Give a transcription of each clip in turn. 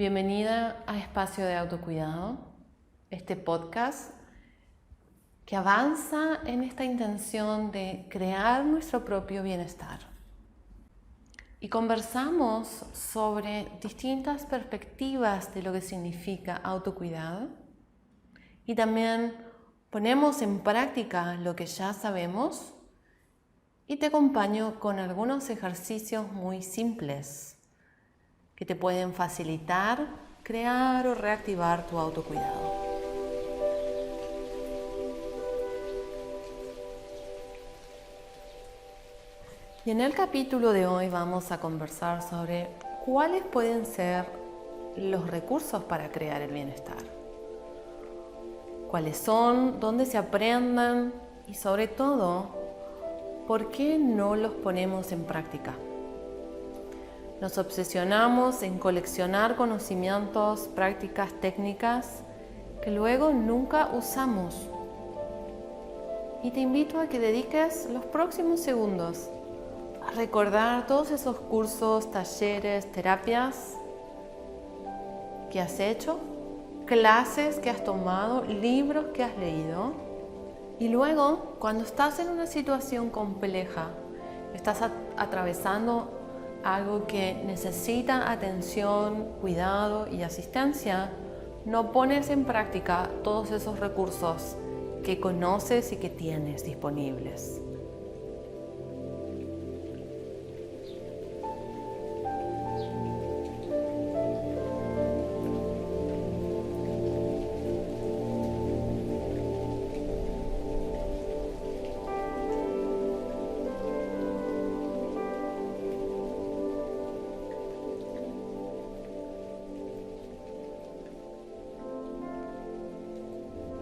Bienvenida a Espacio de Autocuidado, este podcast que avanza en esta intención de crear nuestro propio bienestar. Y conversamos sobre distintas perspectivas de lo que significa autocuidado y también ponemos en práctica lo que ya sabemos y te acompaño con algunos ejercicios muy simples que te pueden facilitar, crear o reactivar tu autocuidado. Y en el capítulo de hoy vamos a conversar sobre cuáles pueden ser los recursos para crear el bienestar. Cuáles son, dónde se aprenden y sobre todo, ¿por qué no los ponemos en práctica? Nos obsesionamos en coleccionar conocimientos, prácticas, técnicas que luego nunca usamos. Y te invito a que dediques los próximos segundos a recordar todos esos cursos, talleres, terapias que has hecho, clases que has tomado, libros que has leído. Y luego, cuando estás en una situación compleja, estás atravesando algo que necesita atención, cuidado y asistencia, no pones en práctica todos esos recursos que conoces y que tienes disponibles.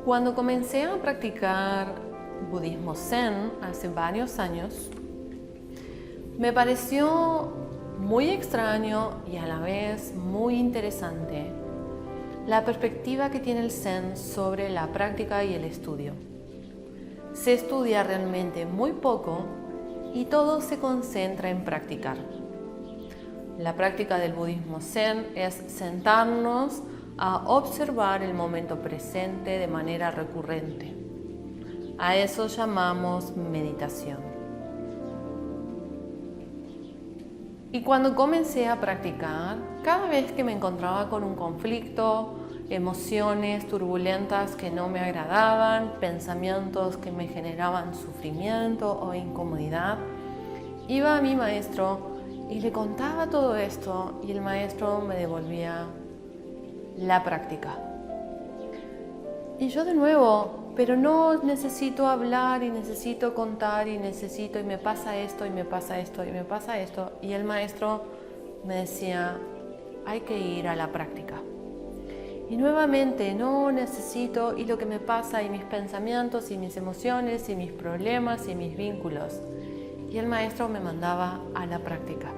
Cuando comencé a practicar budismo zen hace varios años, me pareció muy extraño y a la vez muy interesante la perspectiva que tiene el zen sobre la práctica y el estudio. Se estudia realmente muy poco y todo se concentra en practicar. La práctica del budismo zen es sentarnos a observar el momento presente de manera recurrente. A eso llamamos meditación. Y cuando comencé a practicar, cada vez que me encontraba con un conflicto, emociones turbulentas que no me agradaban, pensamientos que me generaban sufrimiento o incomodidad, iba a mi maestro y le contaba todo esto y el maestro me devolvía la práctica. Y yo de nuevo, pero no necesito hablar y necesito contar y necesito y me pasa esto y me pasa esto y me pasa esto. Y el maestro me decía, hay que ir a la práctica. Y nuevamente, no necesito y lo que me pasa y mis pensamientos y mis emociones y mis problemas y mis vínculos. Y el maestro me mandaba a la práctica.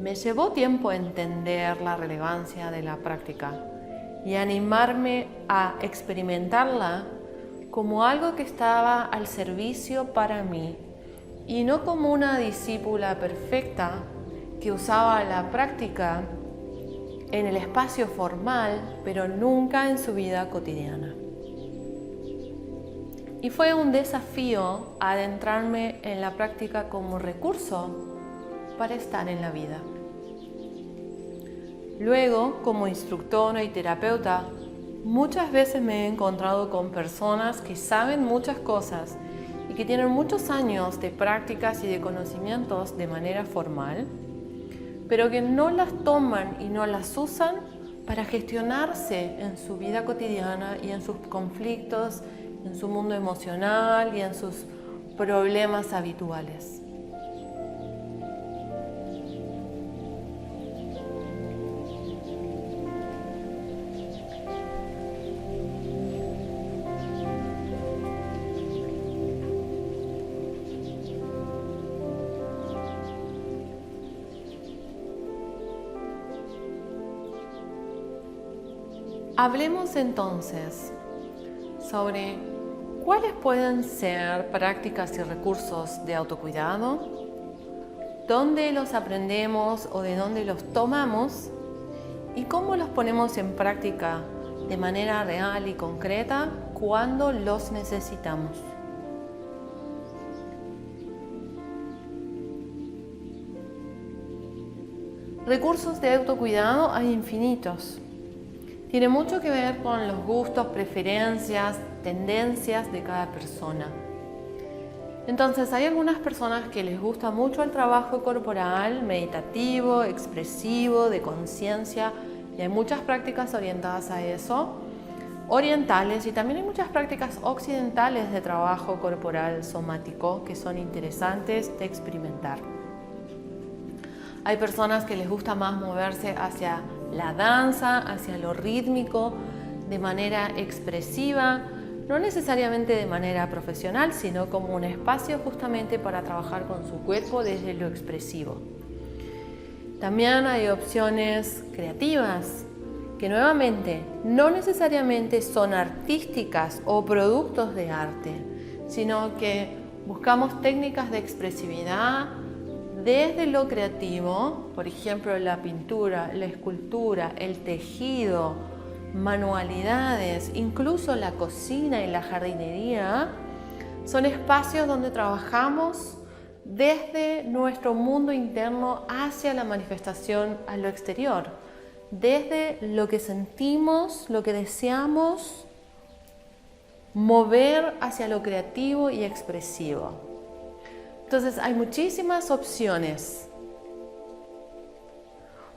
Me llevó tiempo entender la relevancia de la práctica y animarme a experimentarla como algo que estaba al servicio para mí y no como una discípula perfecta que usaba la práctica en el espacio formal, pero nunca en su vida cotidiana. Y fue un desafío adentrarme en la práctica como recurso para estar en la vida. Luego, como instructora y terapeuta, muchas veces me he encontrado con personas que saben muchas cosas y que tienen muchos años de prácticas y de conocimientos de manera formal, pero que no las toman y no las usan para gestionarse en su vida cotidiana y en sus conflictos, en su mundo emocional y en sus problemas habituales. Hablemos entonces sobre cuáles pueden ser prácticas y recursos de autocuidado dónde los aprendemos o de dónde los tomamos y cómo los ponemos en práctica de manera real y concreta cuando los necesitamos. Recursos de autocuidado hay infinitos. Tiene mucho que ver con los gustos, preferencias, tendencias de cada persona. Entonces, hay algunas personas que les gusta mucho el trabajo corporal, meditativo, expresivo, de conciencia, y hay muchas prácticas orientadas a eso, orientales, y también hay muchas prácticas occidentales de trabajo corporal somático que son interesantes de experimentar. Hay personas que les gusta más moverse hacia la danza, hacia lo rítmico, de manera expresiva, no necesariamente de manera profesional, sino como un espacio justamente para trabajar con su cuerpo desde lo expresivo. También hay opciones creativas, que nuevamente no necesariamente son artísticas o productos de arte, sino que buscamos técnicas de expresividad desde lo creativo, por ejemplo, la pintura, la escultura, el tejido, manualidades, incluso la cocina y la jardinería, son espacios donde trabajamos desde nuestro mundo interno hacia la manifestación a lo exterior, desde lo que sentimos, lo que deseamos, mover hacia lo creativo y expresivo. Entonces hay muchísimas opciones.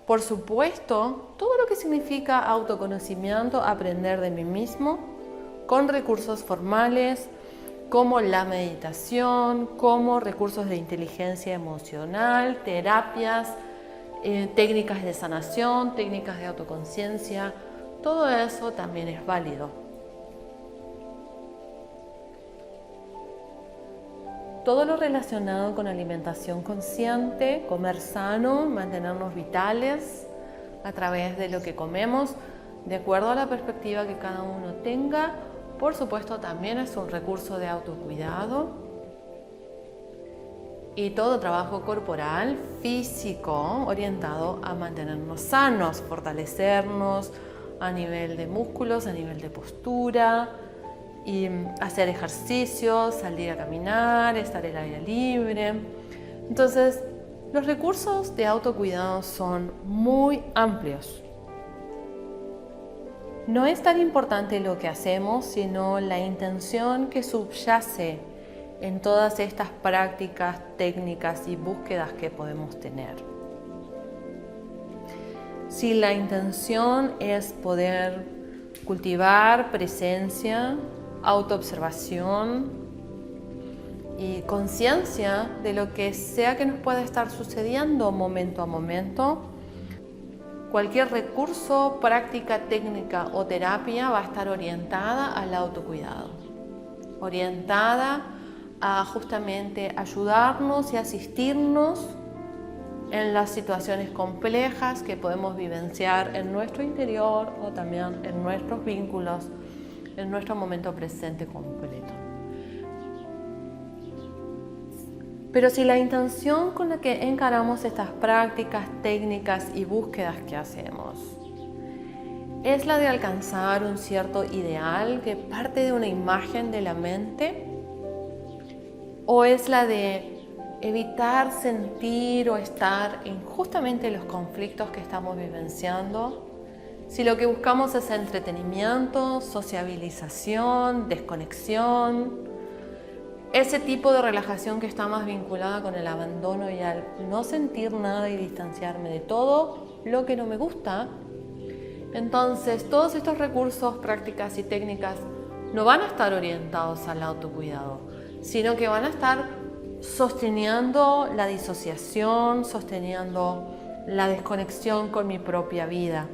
Por supuesto, todo lo que significa autoconocimiento, aprender de mí mismo, con recursos formales, como la meditación, como recursos de inteligencia emocional, terapias, técnicas de sanación, técnicas de autoconciencia, todo eso también es válido. Todo lo relacionado con alimentación consciente, comer sano, mantenernos vitales a través de lo que comemos, de acuerdo a la perspectiva que cada uno tenga, por supuesto también es un recurso de autocuidado. Y todo trabajo corporal, físico, orientado a mantenernos sanos, fortalecernos a nivel de músculos, a nivel de postura, y hacer ejercicios, salir a caminar, estar al aire libre. Entonces, los recursos de autocuidado son muy amplios. No es tan importante lo que hacemos, sino la intención que subyace en todas estas prácticas, técnicas y búsquedas que podemos tener. Si la intención es poder cultivar presencia, autoobservación y conciencia de lo que sea que nos pueda estar sucediendo momento a momento, cualquier recurso, práctica, técnica o terapia va a estar orientada al autocuidado, orientada a justamente ayudarnos y asistirnos en las situaciones complejas que podemos vivenciar en nuestro interior o también en nuestros vínculos, en nuestro momento presente completo. Pero si la intención con la que encaramos estas prácticas, técnicas y búsquedas que hacemos es la de alcanzar un cierto ideal que parte de una imagen de la mente, o es la de evitar sentir o estar en justamente los conflictos que estamos vivenciando, si lo que buscamos es entretenimiento, sociabilización, desconexión, ese tipo de relajación que está más vinculada con el abandono y al no sentir nada y distanciarme de todo lo que no me gusta, entonces todos estos recursos, prácticas y técnicas no van a estar orientados al autocuidado, sino que van a estar sosteniendo la disociación, sosteniendo la desconexión con mi propia vida.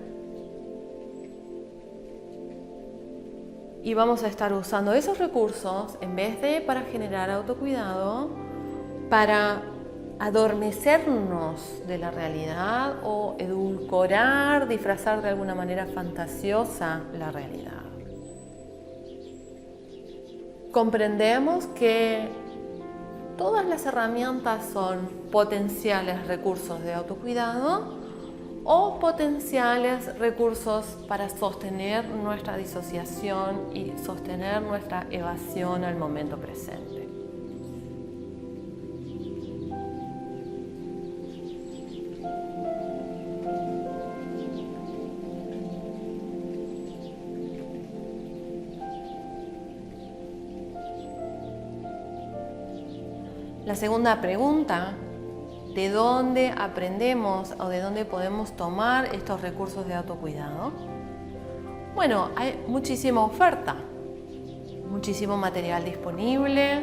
Y vamos a estar usando esos recursos, en vez de para generar autocuidado, para adormecernos de la realidad o edulcorar, disfrazar de alguna manera fantasiosa la realidad. Comprendemos que todas las herramientas son potenciales recursos de autocuidado o potenciales recursos para sostener nuestra disociación y sostener nuestra evasión al momento presente. La segunda pregunta, ¿de dónde aprendemos o de dónde podemos tomar estos recursos de autocuidado? Bueno, hay muchísima oferta, muchísimo material disponible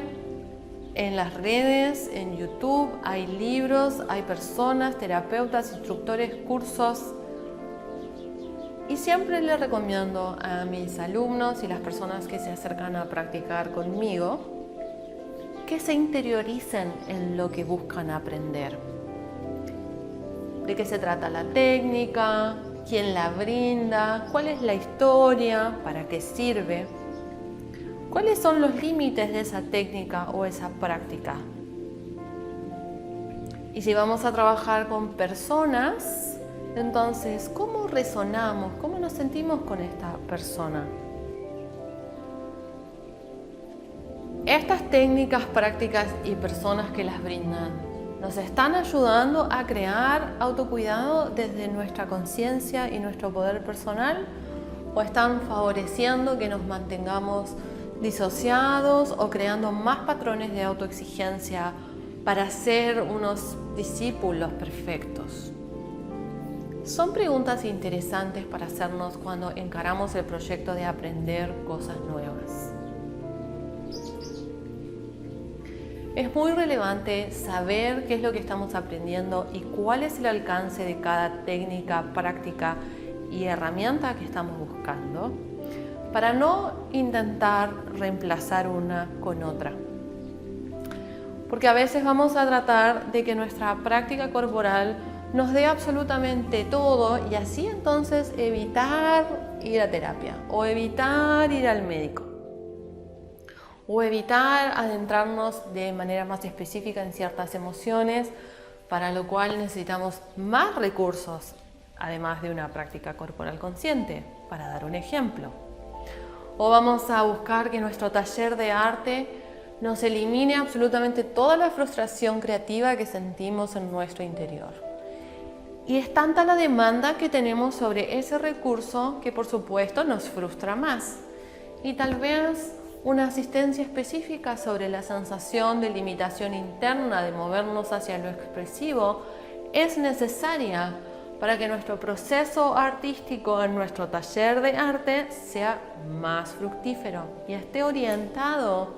en las redes, en YouTube, hay libros, hay personas, terapeutas, instructores, cursos. Y siempre les recomiendo a mis alumnos y las personas que se acercan a practicar conmigo que se interioricen en lo que buscan aprender. ¿De qué se trata la técnica? ¿Quién la brinda? ¿Cuál es la historia? ¿Para qué sirve? ¿Cuáles son los límites de esa técnica o esa práctica? Y si vamos a trabajar con personas, entonces, ¿cómo resonamos? ¿Cómo nos sentimos con esta persona? Estas técnicas, prácticas y personas que las brindan nos están ayudando a crear autocuidado desde nuestra conciencia y nuestro poder personal, o están favoreciendo que nos mantengamos disociados o creando más patrones de autoexigencia para ser unos discípulos perfectos. Son preguntas interesantes para hacernos cuando encaramos el proyecto de aprender cosas nuevas. Es muy relevante saber qué es lo que estamos aprendiendo y cuál es el alcance de cada técnica, práctica y herramienta que estamos buscando, para no intentar reemplazar una con otra. Porque a veces vamos a tratar de que nuestra práctica corporal nos dé absolutamente todo y así entonces evitar ir a terapia o evitar ir al médico o evitar adentrarnos de manera más específica en ciertas emociones, para lo cual necesitamos más recursos, además de una práctica corporal consciente, para dar un ejemplo. O vamos a buscar que nuestro taller de arte nos elimine absolutamente toda la frustración creativa que sentimos en nuestro interior. Y es tanta la demanda que tenemos sobre ese recurso que por supuesto nos frustra más. Y tal vez una asistencia específica sobre la sensación de limitación interna de movernos hacia lo expresivo es necesaria para que nuestro proceso artístico en nuestro taller de arte sea más fructífero y esté orientado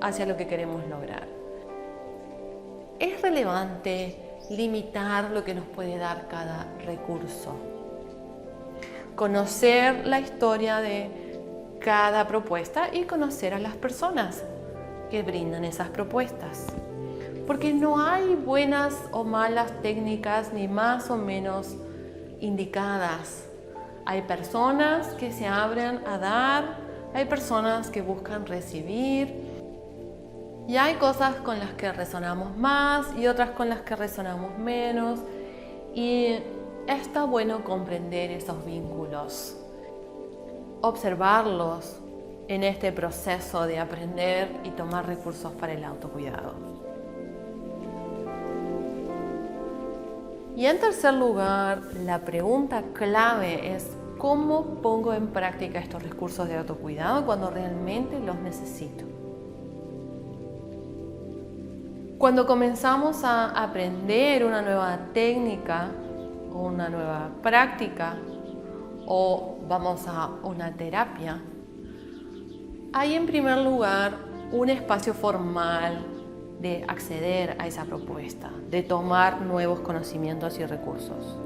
hacia lo que queremos lograr. Es relevante limitar lo que nos puede dar cada recurso. Conocer la historia de cada propuesta y conocer a las personas que brindan esas propuestas. Porque no hay buenas o malas técnicas ni más o menos indicadas. Hay personas que se abren a dar, hay personas que buscan recibir y hay cosas con las que resonamos más y otras con las que resonamos menos, y está bueno comprender esos vínculos, observarlos en este proceso de aprender y tomar recursos para el autocuidado. Y en tercer lugar, la pregunta clave es: ¿cómo pongo en práctica estos recursos de autocuidado cuando realmente los necesito? Cuando comenzamos a aprender una nueva técnica o una nueva práctica, o vamos a una terapia, hay en primer lugar un espacio formal de acceder a esa propuesta, de tomar nuevos conocimientos y recursos,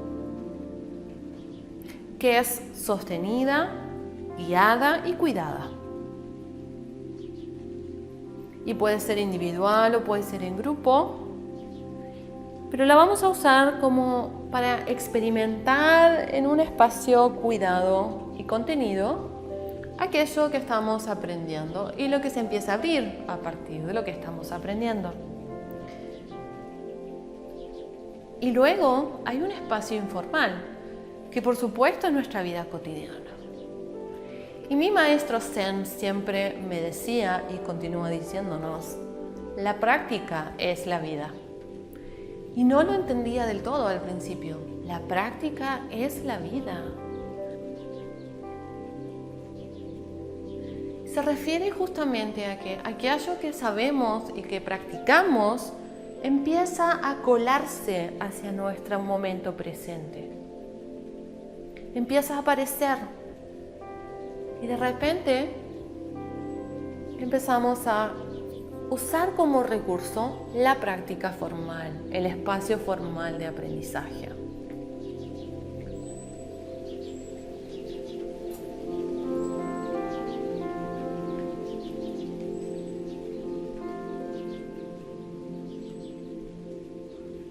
que es sostenida, guiada y cuidada. Y puede ser individual o puede ser en grupo, pero la vamos a usar como para experimentar en un espacio cuidado y contenido aquello que estamos aprendiendo y lo que se empieza a abrir a partir de lo que estamos aprendiendo. Y luego hay un espacio informal, que por supuesto es nuestra vida cotidiana. Y mi maestro Zen siempre me decía y continúa diciéndonos, la práctica es la vida. Y no lo entendía del todo al principio. La práctica es la vida. Se refiere justamente a que aquello que sabemos y que practicamos empieza a colarse hacia nuestro momento presente. Empieza a aparecer. Y de repente empezamos a usar como recurso la práctica formal, el espacio formal de aprendizaje.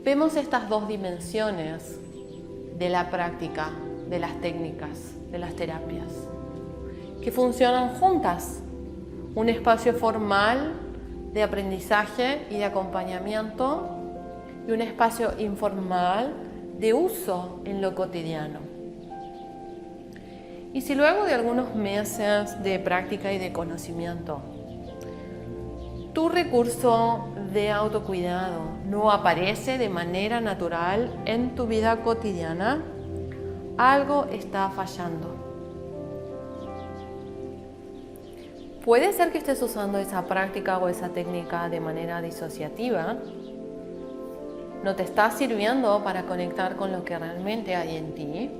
Vemos estas dos dimensiones de la práctica, de las técnicas, de las terapias, que funcionan juntas. Un espacio formal de aprendizaje y de acompañamiento y un espacio informal de uso en lo cotidiano. Y si luego de algunos meses de práctica y de conocimiento, tu recurso de autocuidado no aparece de manera natural en tu vida cotidiana, algo está fallando. Puede ser que estés usando esa práctica o esa técnica de manera disociativa. No te está sirviendo para conectar con lo que realmente hay en ti,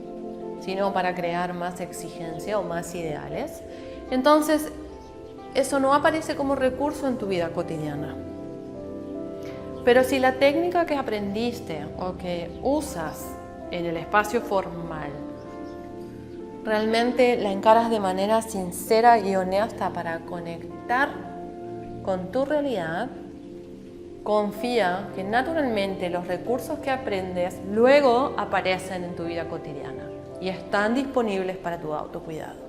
sino para crear más exigencia o más ideales. Entonces, eso no aparece como recurso en tu vida cotidiana. Pero si la técnica que aprendiste o que usas en el espacio formal realmente la encaras de manera sincera y honesta para conectar con tu realidad, confía que naturalmente los recursos que aprendes luego aparecen en tu vida cotidiana y están disponibles para tu autocuidado.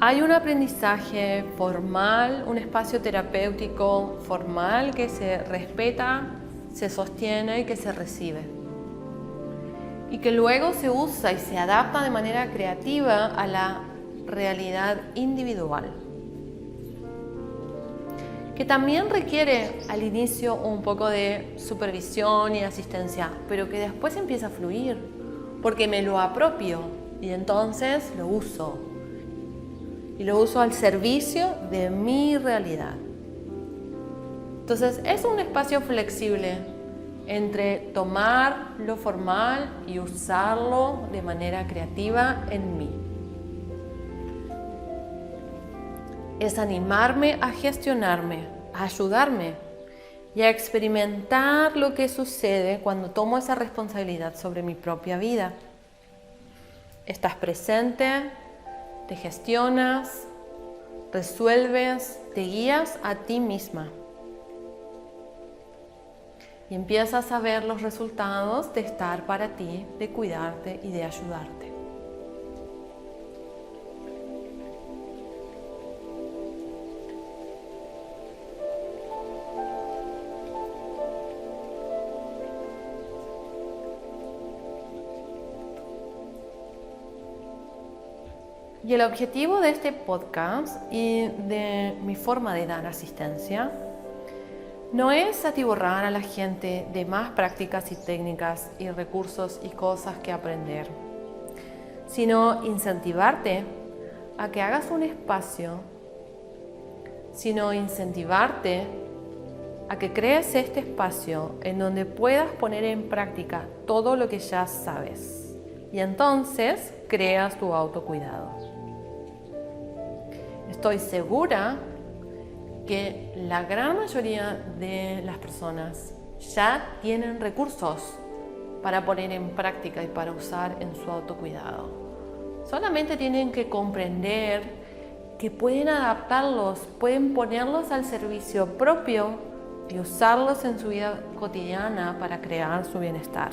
Hay un aprendizaje formal, un espacio terapéutico formal que se respeta, se sostiene y que se recibe. Y que luego se usa y se adapta de manera creativa a la realidad individual. Que también requiere al inicio un poco de supervisión y asistencia, pero que después empieza a fluir, porque me lo apropio y entonces lo uso. Y lo uso al servicio de mi realidad. Entonces es un espacio flexible entre tomar lo formal y usarlo de manera creativa en mí. Es animarme a gestionarme, a ayudarme y a experimentar lo que sucede cuando tomo esa responsabilidad sobre mi propia vida. Estás presente, te gestionas, resuelves, te guías a ti misma. Y empiezas a ver los resultados de estar para ti, de cuidarte y de ayudarte. Y el objetivo de este podcast y de mi forma de dar asistencia no es atiborrar a la gente de más prácticas y técnicas y recursos y cosas que aprender, sino incentivarte a que hagas un espacio, sino incentivarte a que crees este espacio en donde puedas poner en práctica todo lo que ya sabes y entonces creas tu autocuidado. Estoy segura que la gran mayoría de las personas ya tienen recursos para poner en práctica y para usar en su autocuidado. Solamente tienen que comprender que pueden adaptarlos, pueden ponerlos al servicio propio y usarlos en su vida cotidiana para crear su bienestar.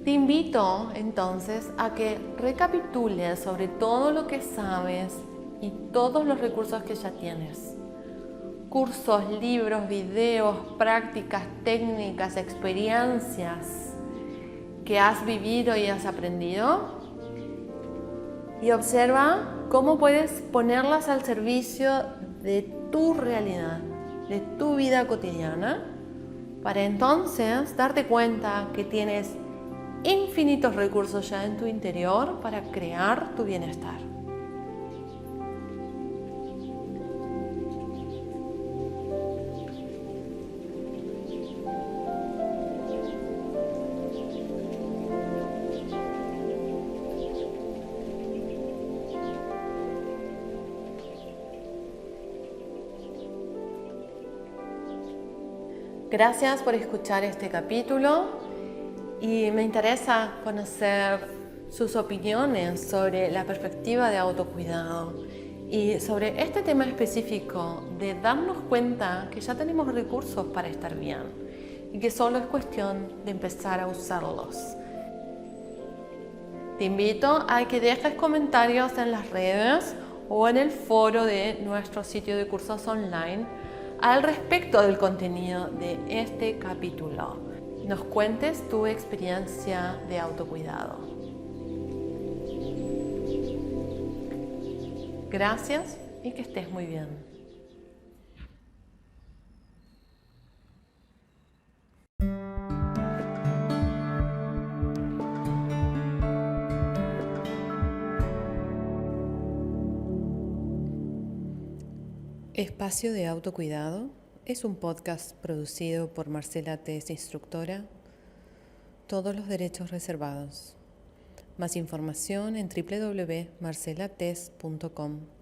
Te invito entonces a que recapitules sobre todo lo que sabes y todos los recursos que ya tienes. Cursos, libros, videos, prácticas, técnicas, experiencias que has vivido y has aprendido. Y observa cómo puedes ponerlas al servicio de tu realidad, de tu vida cotidiana, para entonces darte cuenta que tienes infinitos recursos ya en tu interior para crear tu bienestar. Gracias por escuchar este capítulo y me interesa conocer sus opiniones sobre la perspectiva de autocuidado y sobre este tema específico de darnos cuenta que ya tenemos recursos para estar bien y que solo es cuestión de empezar a usarlos. Te invito a que dejes comentarios en las redes o en el foro de nuestro sitio de cursos online al respecto del contenido de este capítulo. Nos cuentes tu experiencia de autocuidado. Gracias y que estés muy bien. Espacio de Autocuidado es un podcast producido por Marcela Tess, instructora. Todos los derechos reservados. Más información en www.marcelatess.com.